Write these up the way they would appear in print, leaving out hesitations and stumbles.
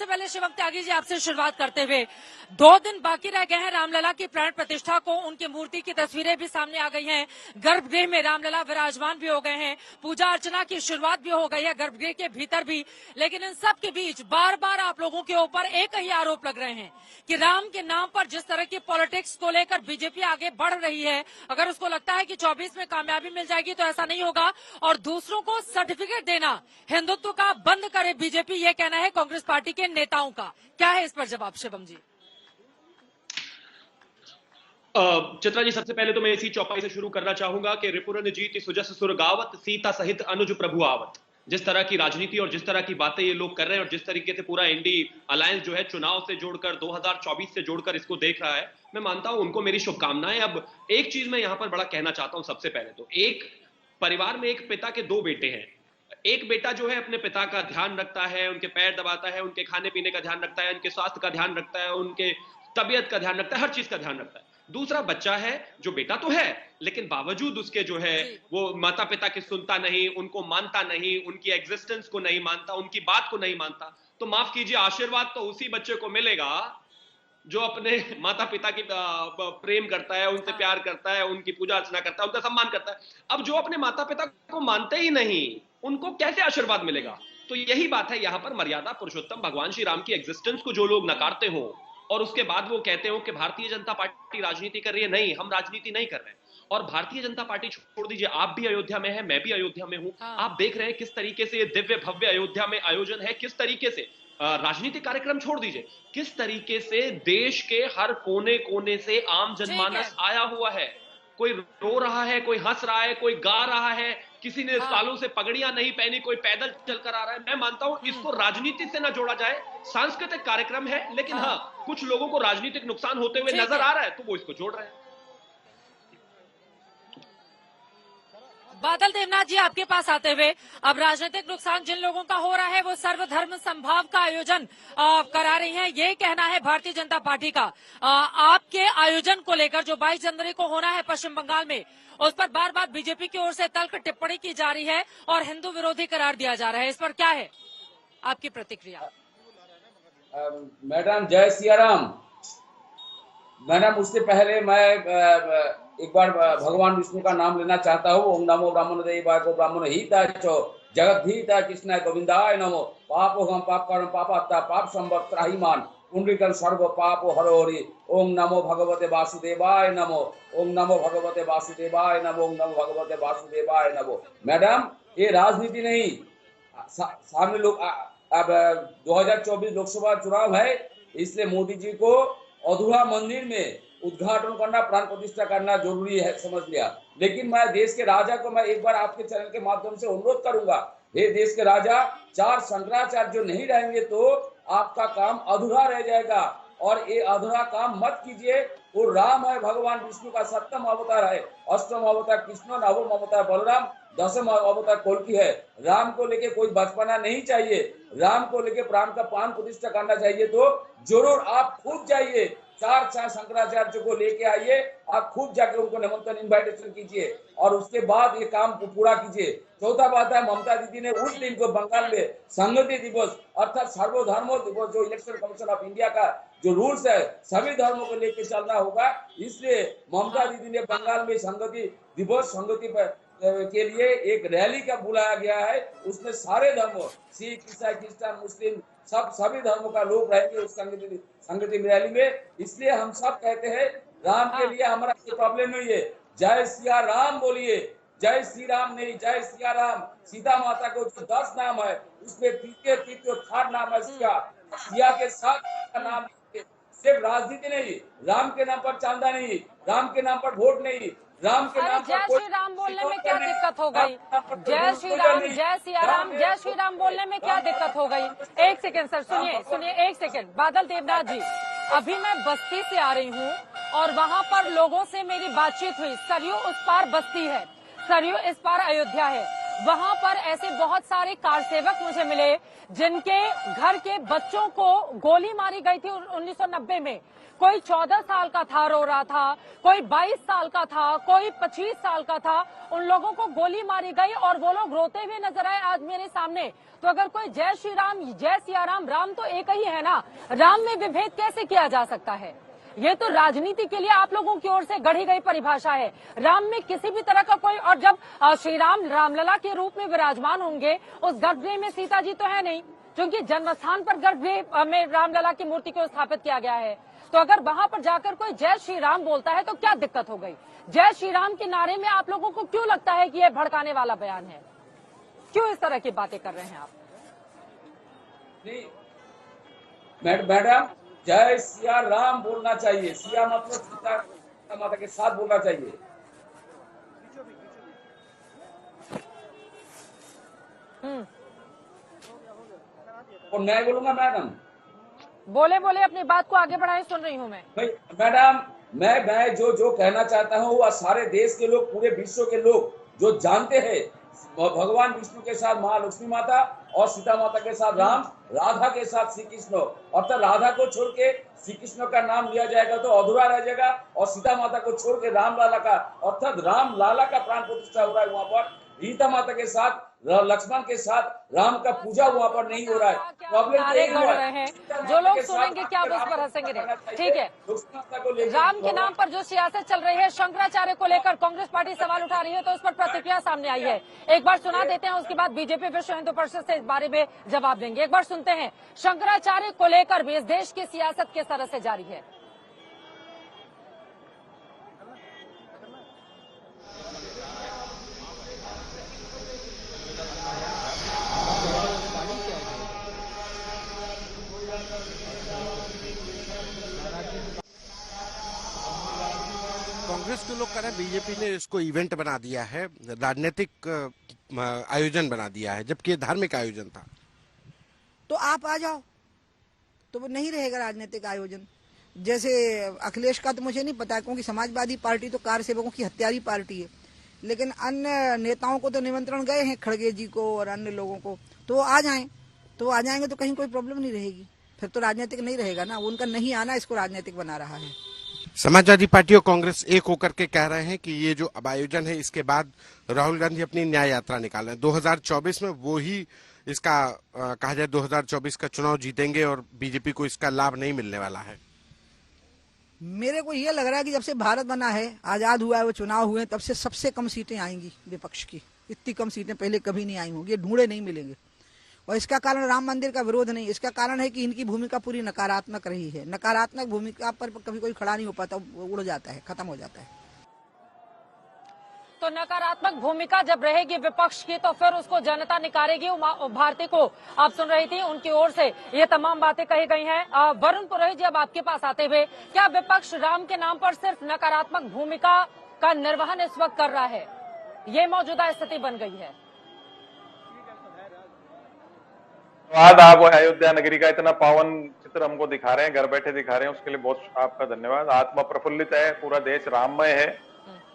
सबसे पहले शिवम त्यागी जी आपसे शुरुआत करते हुए 2 दिन बाकी रह गए हैं रामलला की प्राण प्रतिष्ठा को। उनकी मूर्ति की तस्वीरें भी सामने आ गई हैं। गर्भगृह में रामलला विराजमान भी हो गए हैं। पूजा अर्चना की शुरुआत भी हो गई है गर्भगृह के भीतर भी। लेकिन इन सब के बीच बार बार आप लोगों के ऊपर एक ही आरोप लग रहे हैं कि राम के नाम पर जिस तरह की पॉलिटिक्स को लेकर बीजेपी आगे बढ़ रही है, अगर उसको लगता है कि 24 में कामयाबी मिल जाएगी तो ऐसा नहीं होगा और दूसरों को सर्टिफिकेट देना हिंदुत्व का बंद करे बीजेपी, ये कहना है कांग्रेस पार्टी के नेताओं का। क्या है इस पर जवाब शिवम जी? चित्रा जी, सबसे पहले तो मैं इसी चौपाई से शुरू करना चाहूंगा कि रिपुरन जीत सुजस सुर गावत सीता सहित अनुज प्रभु आवत। जिस तरह की राजनीति और जिस तरह की बातें ये लोग कर रहे हैं और जिस तरीके से पूरा इंडी अलायंस जो है चुनाव से जोड़कर 2024 से जोड़कर इसको देख रहा है, मैं मानता हूं उनको मेरी शुभकामनाएं। अब एक चीज मैं यहां पर बड़ा कहना चाहता हूं। सबसे पहले तो एक परिवार में एक पिता के 2 बेटे हैं। एक बेटा जो है अपने पिता का ध्यान रखता है, उनके पैर दबाता है, उनके खाने पीने का ध्यान रखता है, उनके स्वास्थ्य का ध्यान रखता है, उनके तबियत का ध्यान रखता है, हर चीज का ध्यान रखता है। दूसरा बच्चा है जो बेटा तो है लेकिन बावजूद उसके जो है वो माता पिता की सुनता नहीं, उनको मानता नहीं, उनकी एग्जिस्टेंस को नहीं मानता, उनकी बात को नहीं मानता। तो माफ कीजिए, आशीर्वाद तो उसी बच्चे को मिलेगा जो अपने माता पिता की प्रेम करता है, उनसे प्यार करता है, उनकी पूजा अर्चना करता है, उनका सम्मान करता है। अब जो अपने माता पिता को मानते ही नहीं, उनको कैसे आशीर्वाद मिलेगा? तो यही बात है यहां पर मर्यादा पुरुषोत्तम भगवान श्री राम की एग्जिस्टेंस को जो लोग नकारते हो और उसके बाद वो कहते हो कि भारतीय जनता पार्टी राजनीति कर रही है। नहीं, हम राजनीति नहीं कर रहे हैं। और भारतीय जनता पार्टी छोड़ दीजिए, आप भी अयोध्या में है, मैं भी अयोध्या में हूं। आप देख रहे हैं किस तरीके से ये दिव्य भव्य अयोध्या में आयोजन है, किस तरीके से राजनीतिक कार्यक्रम छोड़ दीजिए, किस तरीके से देश के हर कोने कोने से आम जनमानस आया हुआ है। कोई रो रहा है, कोई हंस रहा है, कोई गा रहा है, किसी ने सालों से पगड़ियां नहीं पहनी, कोई पैदल चलकर आ रहा है। मैं मानता हूं इसको राजनीति से ना जोड़ा जाए, सांस्कृतिक कार्यक्रम है। लेकिन हाँ, कुछ लोगों को राजनीतिक नुकसान होते हुए नजर आ रहा है तो वो इसको जोड़ रहे हैं। बादल देवनाथ जी, आपके पास आते हुए, अब राजनीतिक नुकसान जिन लोगों का हो रहा है वो सर्वधर्म संभाव का आयोजन करा रही हैं, ये कहना है भारतीय जनता पार्टी का। आपके आयोजन को लेकर जो 22 जनवरी को होना है पश्चिम बंगाल में, उस पर बार बार बीजेपी की ओर से तल्ख टिप्पणी की जा रही है और हिंदू विरोधी करार दिया जा रहा है। इस पर क्या है आपकी प्रतिक्रिया? मैडम जय सिया राम। मैडम, उससे पहले मैं एक बार भगवान विष्णु का नाम लेना चाहता हूँ। ओम नमो ब्राह्मण देवाय को ब्राह्मण हिताय च जगत हिताय कृष्णाय गोविंदाय नमो। पापो हम पाप कर्म पापात्ता पाप संवत् त्राहिमान् पुंडरीकं सर्व पापो हरो हरि। ओम नमो भगवते वासुदेवाय नमो। ओम नमो भगवते वासुदेवाय नमो। ओम नमो भगवते वासुदेवाय नमो। मैडम, ये राजनीति नहीं, सामने लोग अब 2024 लोकसभा चुनाव है, इसलिए मोदी जी को अधूरा मंदिर में उद्घाटन करना, प्राण प्रतिष्ठा करना जरूरी है, समझ लिया। लेकिन मैं देश के राजा को मैं एक बार आपके चैनल के माध्यम से अनुरोध करूंगा, हे देश के राजा, 4 शंकराचार्य जो नहीं रहेंगे तो आपका काम अधूरा रह जाएगा। और ये अधूरा काम मत कीजिए। वो राम है, भगवान विष्णु का 7वां अवतार है, 8वां अवतार कृष्ण, 9वां अवतार बलराम, 10वां अवतार कल्कि है। राम को लेके कोई बचपना नहीं चाहिए। राम को लेके प्राण का प्राण प्रतिष्ठा करना चाहिए तो जरूर आप खुद जाइए, 4 शंकराचार्य को लेके आइए, आप खुद जाके उनको निमंत्रण इनवाइटेशन कीजिए और उसके बाद ये काम को पूरा कीजिए। चौथा बात है, ममता दीदी ने उस दिन को बंगाल में संगति दिवस अर्थात सर्वधर्म दिवस, जो इलेक्शन कमीशन ऑफ इंडिया का जो रूल्स है, सभी धर्मों को लेके चलना होगा। इसलिए ममता दीदी ने बंगाल में संगति दिवस के लिए एक रैली का बुलाया गया है। उसमें सारे धर्मों, सिख, ईसाई, क्रिश्चियन, मुस्लिम, सभी धर्मों का लोग रहेंगे उस संगति रैली में। इसलिए हम सब कहते हैं, राम के लिए हमारा कोई प्रॉब्लम नहीं है। जय सिया राम बोलिए, जय श्री राम नहीं, जय सिया राम। सीता माता को जो 10 नाम है उसमें तृतीय और 3rd नाम है सिया। सिया के साथ का नाम सिर्फ राजनीति नहीं, राम के नाम पर चांदा नहीं, राम के नाम पर वोट नहीं, राम के नाम पर जय श्री राम बोलने में क्या दिक्कत हो गई? जय श्री राम, जय सिया राम, जय श्री राम बोलने में क्या दिक्कत हो गई? एक सेकंड सर, सुनिए एक सेकंड। बादल देवनाथ जी, अभी मैं बस्ती से आ रही हूँ और वहाँ पर लोगों से मेरी बातचीत हुई। सरयू उस पार बस्ती है, सरयू इस पार अयोध्या है वहां पर ऐसे बहुत सारे कार सेवक मुझे मिले जिनके घर के बच्चों को गोली मारी गई थी 1990 में। कोई 14 साल का था, रो रहा था, कोई 22 साल का था, कोई 25 साल का था। उन लोगों को गोली मारी गई और वो लोग रोते हुए नजर आए आज मेरे सामने। तो अगर कोई जय श्री राम, जय सिया राम, राम तो एक ही है ना, राम में विभेद कैसे किया जा सकता है? ये तो राजनीति के लिए आप लोगों की ओर से गढ़ी गई परिभाषा है। राम में किसी भी तरह का कोई, और जब श्री राम रामलला के रूप में विराजमान होंगे, उस गर्भगृह में सीता जी तो है नहीं, क्योंकि जन्मस्थान पर गर्भगृह में रामलला की मूर्ति को स्थापित किया गया है। तो अगर वहां पर जाकर कोई जय श्री राम बोलता है तो क्या दिक्कत हो गई? जय श्री राम के नारे में आप लोगों को क्यों लगता है कि यह भड़काने वाला बयान है? क्यों इस तरह की बातें कर रहे हैं आप? मैडम, जय सिया राम बोलना चाहिए। सिया मतलब सीता माता के साथ बोलना चाहिए। और मैं बोलूंगा मैडम? बोले बोले, अपनी बात को आगे बढ़ाएं, सुन रही हूं मैं। मैडम, मैं जो कहना चाहता हूँ वह सारे देश के लोग, पूरे विश्व के लोग जो जानते हैं, भगवान विष्णु के साथ महालक्ष्मी माता और सीता माता के साथ राम, राधा के साथ श्री कृष्ण। अर्थात राधा को छोड़ के श्री कृष्ण का नाम लिया जाएगा तो अधूरा रह जाएगा, और सीता माता को छोड़ के राम लाला का, अर्थात राम लाला का प्राण प्रतिष्ठा हो रहा है वहाँ पर। सीता माता के साथ, लक्ष्मण के साथ राम का पूजा वहाँ पर नहीं हो रहा है। प्रॉब्लम जो लोग सुनेंगे क्या आप उस पर हंसेंगे नहीं? ठीक है, राम के नाम पर जो सियासत चल रही है, शंकराचार्य को लेकर कांग्रेस पार्टी सवाल उठा रही है, तो उस पर प्रतिक्रिया सामने आई है। एक बार सुना देते हैं, उसके बाद बीजेपी विश्व हिंदू परिषद से इस बारे में जवाब देंगे। एक बार सुनते हैं। शंकराचार्य को लेकर भी इस देश की सियासत किस तरह से जारी है। कांग्रेस के लोग कह रहे हैं बीजेपी ने इसको इवेंट बना दिया है, राजनीतिक आयोजन बना दिया है, जबकि ये धार्मिक आयोजन था। तो आप आ जाओ, तो वो नहीं रहेगा राजनीतिक आयोजन। जैसे अखिलेश का तो मुझे नहीं पता, क्योंकि समाजवादी पार्टी तो कार सेवकों की हत्यारी पार्टी है, लेकिन अन्य नेताओं को तो निमंत्रण गए हैं, खड़गे जी को और अन्य लोगों को, तो वो आ जाएं। तो वो आ जाएंगे तो कहीं कोई प्रॉब्लम नहीं रहेगी, फिर तो राजनीतिक नहीं रहेगा ना। उनका नहीं आना इसको राजनीतिक बना रहा है। समाजवादी पार्टी और कांग्रेस एक होकर के कह रहे हैं कि ये जो अब आयोजन है, इसके बाद राहुल गांधी अपनी न्याय यात्रा निकाल रहे हैं। 2024 में वो ही इसका कहा जाए 2024 का चुनाव जीतेंगे और बीजेपी को इसका लाभ नहीं मिलने वाला है। मेरे को ये लग रहा है कि जब से भारत बना है, आजाद हुआ है, वो चुनाव हुए, तब से सबसे कम सीटें आएंगी विपक्ष की। इतनी कम सीटें पहले कभी नहीं आई होंगी, ढूंढे नहीं मिलेंगे। और इसका कारण राम मंदिर का विरोध नहीं, इसका कारण है कि इनकी भूमिका पूरी नकारात्मक रही है। नकारात्मक भूमिका पर कभी कोई खड़ा नहीं हो पाता, उड़ जाता है, खत्म हो जाता है। तो नकारात्मक भूमिका जब रहेगी विपक्ष की, तो फिर उसको जनता निकारेगी। भारती को आप सुन रही थी, उनकी ओर से ये तमाम बातें कही गई हैं। वरुण पुरोहित जी, अब आपके पास आते हुए, क्या विपक्ष राम के नाम पर सिर्फ नकारात्मक भूमिका का निर्वहन इस वक्त कर रहा है? ये मौजूदा स्थिति बन गई है। धन्यवाद, आप अयोध्या नगरी का इतना पावन चित्र हमको दिखा रहे हैं, घर बैठे दिखा रहे हैं, उसके लिए बहुत आपका धन्यवाद। आत्मा प्रफुल्लित है, पूरा देश राममय है।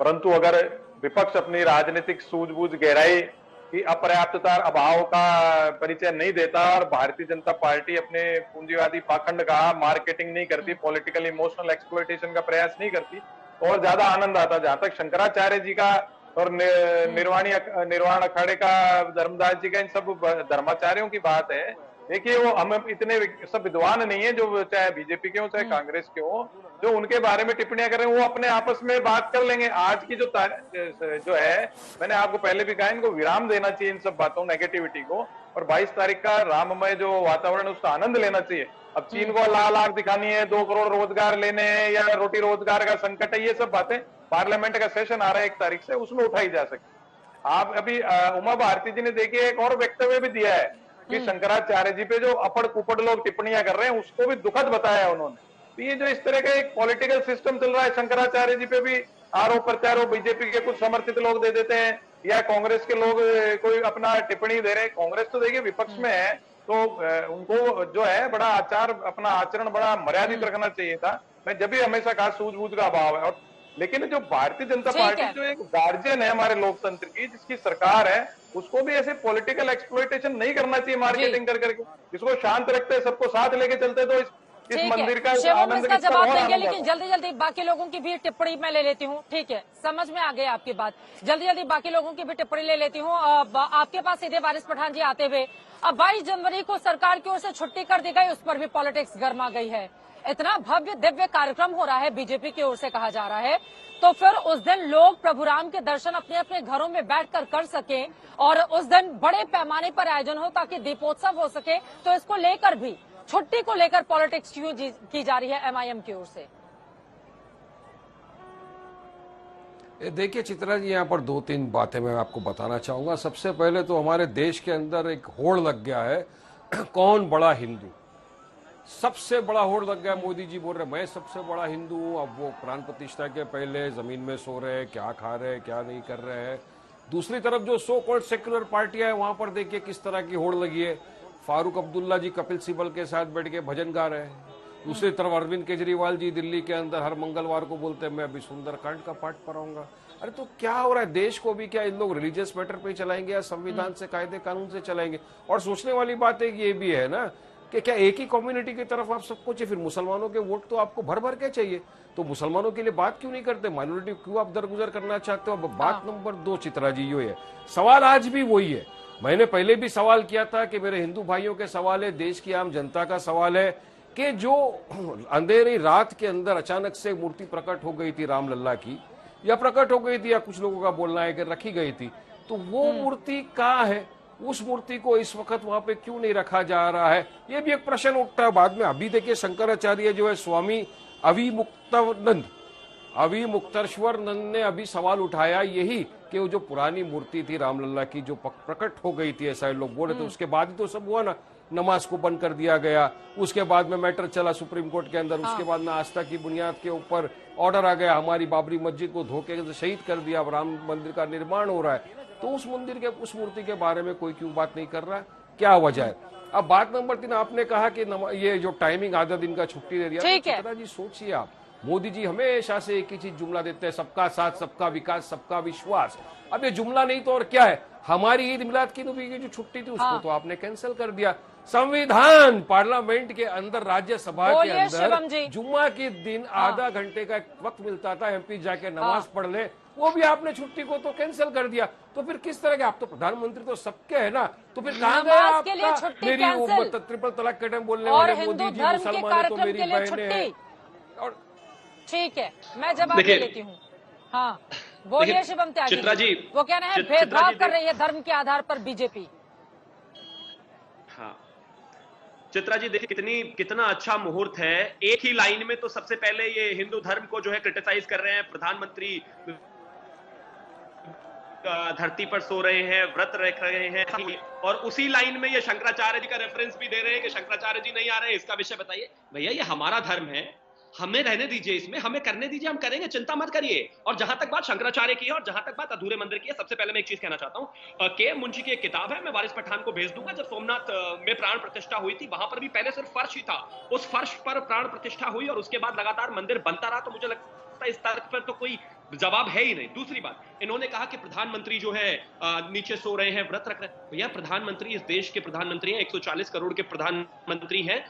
परंतु अगर विपक्ष अपनी राजनीतिक सूझबूझ, गहराई की अपर्याप्तता, अभाव का परिचय नहीं देता और भारतीय जनता पार्टी अपने पूंजीवादी पाखंड का मार्केटिंग नहीं करती, पॉलिटिकल इमोशनल एक्सप्लॉयटेशन का प्रयास नहीं करती, तो और ज्यादा आनंद आता। जहां तक शंकराचार्य जी का और निर्वाण अखाड़े का, धर्मदास जी का, इन सब धर्माचार्यों की बात है, देखिए वो हम इतने सब विद्वान नहीं है, जो चाहे बीजेपी के हो चाहे कांग्रेस के हो, जो उनके बारे में टिप्पणियां करें, वो अपने आपस में बात कर लेंगे। आज की जो है, मैंने आपको पहले भी कहा, इनको विराम देना चाहिए इन सब बातों, नेगेटिविटी को, और 22 तारीख का राममय जो वातावरण है उसका आनंद लेना चाहिए। अब चीन को लाल आग दिखानी है, 2 करोड़ रोजगार लेने हैं, या रोटी रोजगार का संकट है, ये सब बातें पार्लियामेंट का सेशन आ रहा है 1 तारीख से, उसमें उठाई जा सकती। आप अभी उमा भारती जी ने देखिए एक और वक्तव्य भी दिया है कि शंकराचार्य जी पे जो अपड़ कुपड़ लोग टिप्पणियां कर रहे हैं, उसको भी दुखद बताया उन्होंने। तो ये जो इस तरह का एक पॉलिटिकल सिस्टम चल रहा है, शंकराचार्य जी पे भी आरोप प्रत्यारोप बीजेपी के कुछ समर्थित लोग दे देते हैं, या कांग्रेस के लोग कोई अपना टिप्पणी दे रहे हैं। कांग्रेस तो देखिए विपक्ष में है, तो उनको जो है बड़ा अपना आचरण बड़ा मर्यादित रखना चाहिए था। मैं जब भी हमेशा कहा सूझबूझ का अभाव है, और लेकिन जो भारतीय जनता ठीक पार्टी है। जो एक गार्जियन है हमारे लोकतंत्र की, जिसकी सरकार है, उसको भी ऐसे पॉलिटिकल एक्सप्लॉइटेशन नहीं करना चाहिए मार्केटिंग कर करके। इसको शांत रखते, सबको साथ लेके चलते, तो इस ठीक मंदिर का है, इस शिवम आनंद इसका का जवाब और देंगे, आनंद लेकिन आता। जल्दी जल्दी बाकी लोगों की भी टिप्पणी मैं ले लेती हूँ। ठीक है, समझ में आ गई आपकी बात। जल्दी जल्दी बाकी लोगों की भी टिप्पणी ले लेती हूँ। आपके पास सीधे वारिस पठान जी आते हुए, अब 22 जनवरी को सरकार की ओर से छुट्टी कर दी गई, उस पर भी पॉलिटिक्स गर्मा गई है। इतना भव्य दिव्य कार्यक्रम हो रहा है, बीजेपी की ओर से कहा जा रहा है, तो फिर उस दिन लोग प्रभु राम के दर्शन अपने अपने घरों में बैठकर कर सकें और उस दिन बड़े पैमाने पर आयोजन हो ताकि दीपोत्सव हो सके, तो इसको लेकर भी, छुट्टी को लेकर पॉलिटिक्स क्यों की जा रही है एमआईएम की ओर से? देखिए चित्रा जी, यहाँ पर 2-3 बातें मैं आपको बताना चाहूंगा। सबसे पहले तो हमारे देश के अंदर एक होड़ लग गया है, कौन बड़ा हिंदू। सबसे बड़ा होड़ लग गया। मोदी जी बोल रहे मैं सबसे बड़ा हिंदू हूं। अब वो प्राण प्रतिष्ठा के पहले जमीन में सो रहे हैं, क्या खा रहे हैं, क्या नहीं कर रहे हैं। दूसरी तरफ जो सो कॉल्ड सेक्युलर पार्टियां हैं, वहां पर देखिए किस तरह की होड़ लगी है। फारूक अब्दुल्ला जी कपिल सिब्बल के साथ बैठ के भजन गा रहे हैं। दूसरी तरफ अरविंद केजरीवाल जी दिल्ली के अंदर हर मंगलवार को बोलते हैं मैं अभी सुंदरकांड का पाठ पढ़ाऊंगा। अरे तो क्या हो रहा है? देश को भी क्या इन लोग रिलीजियस मैटर पे चलाएंगे या संविधान से, कायदे कानून से चलाएंगे? और सोचने वाली बात एक ये भी है ना कि क्या एक ही कम्युनिटी की तरफ आप सबको चाहिए? फिर मुसलमानों के वोट तो आपको भर भर के चाहिए, तो मुसलमानों के लिए बात क्यों नहीं करते? माइनॉरिटी क्यों आप दरगुजर करना चाहते हो? अब बात नंबर 2 चित्रा जी ये है, सवाल आज भी वही है। मैंने पहले भी सवाल किया था कि मेरे हिंदू भाइयों के सवाल है, देश की आम जनता का सवाल है कि जो अंधेरी रात के अंदर अचानक से मूर्ति प्रकट हो गई थी रामलल्ला की, या प्रकट हो गई थी या कुछ लोगों का बोलना है कि रखी गई थी, तो वो मूर्ति कहाँ है? उस मूर्ति को इस वक्त वहां पे क्यों नहीं रखा जा रहा है? ये भी एक प्रश्न उठता है बाद में। अभी देखिए शंकराचार्य जो है स्वामी अविमुक्तेश्वर नंद ने अभी सवाल उठाया यही कि वो जो पुरानी मूर्ति थी रामलल्ला की जो प्रकट हो गई थी, ऐसा लोग बोल रहे थे, उसके बाद ही तो सब हुआ ना। नमाज को बंद कर दिया गया, उसके बाद में मैटर चला सुप्रीम कोर्ट के अंदर, उसके बाद में आस्था की बुनियाद के ऊपर ऑर्डर आ गया, हमारी बाबरी मस्जिद को धोखे से शहीद कर दिया, अब राम मंदिर का निर्माण हो रहा है। तो उस उस मूर्ति के बारे में कोई क्यों बात नहीं कर रहा है? क्या वजह है? अब बात नंबर 3, आपने कहा कि ये जो टाइमिंग आधा दिन का छुट्टी दे दिया, ठीक है। चित्रा जी सोचिए आप, मोदी जी हमेशा से एक ही चीज जुमला देते हैं, सबका साथ, सबका विकास, सबका विश्वास। अब ये जुमला नहीं तो और क्या है? हमारी ईद मिलाद की नबी की जो छुट्टी थी उसको तो आपने कैंसिल कर दिया। संविधान पार्लियामेंट के अंदर, राज्यसभा के अंदर जुम्मा के दिन आधा घंटे का वक्त मिलता था, एमपी जाके नमाज पढ़ ले, वो भी आपने छुट्टी को तो कैंसिल कर दिया। तो फिर किस तरह के? आप तो प्रधानमंत्री तो सबके है ना, तो फिर कहां गया आपका मेरी ट्रिपल तलाक के टाइम बोलने वाले मोदी जी मुसलमान तो मेरी बहनें हैं? और ठीक है, मैं जवाब दे लेती हूँ। हाँ बोलिए शिवम त्यागी जी। वो कह रहे हैं भेदभाव कर रही है धर्म के आधार पर बीजेपी। हाँ चित्रा जी देखिए कितना अच्छा मुहूर्त है। एक ही लाइन में तो सबसे पहले ये हिंदू धर्म को जो है क्रिटिसाइज कर रहे हैं, प्रधानमंत्री धरती पर सो रहे हैं, व्रत रख रहे हैं, और उसी लाइन में ये शंकराचार्य जी का रेफरेंस भी दे रहे हैं कि शंकराचार्य जी नहीं आ रहे, इसका विषय बताइए। भैया ये हमारा धर्म है, हमें रहने दीजिए, इसमें हमें करने दीजिए, हम करेंगे, चिंता मत करिए। और जहां तक बात शंकराचार्य की है और जहां तक बात अधूरे मंदिर की है, सबसे पहले मैं एक चीज कहना चाहता हूं, के मुंशी की एक किताब है, मैं वारिस पठान को भेज दूंगा। जब सोमनाथ में प्राण प्रतिष्ठा हुई थी, वहां पर भी पहले सिर्फ फर्श ही था, उस फर्श पर प्राण प्रतिष्ठा हुई और उसके बाद लगातार मंदिर बनता रहा। तो मुझे लगता है इस तर्क पर तो कोई जवाब है ही नहीं। दूसरी बात, इन्होंने कहा कि प्रधानमंत्री जो है नीचे सो रहे हैं, व्रत रख रहे हैं। भैया प्रधानमंत्री इस देश के प्रधानमंत्री हैं, 140 करोड़ के प्रधानमंत्री हैं।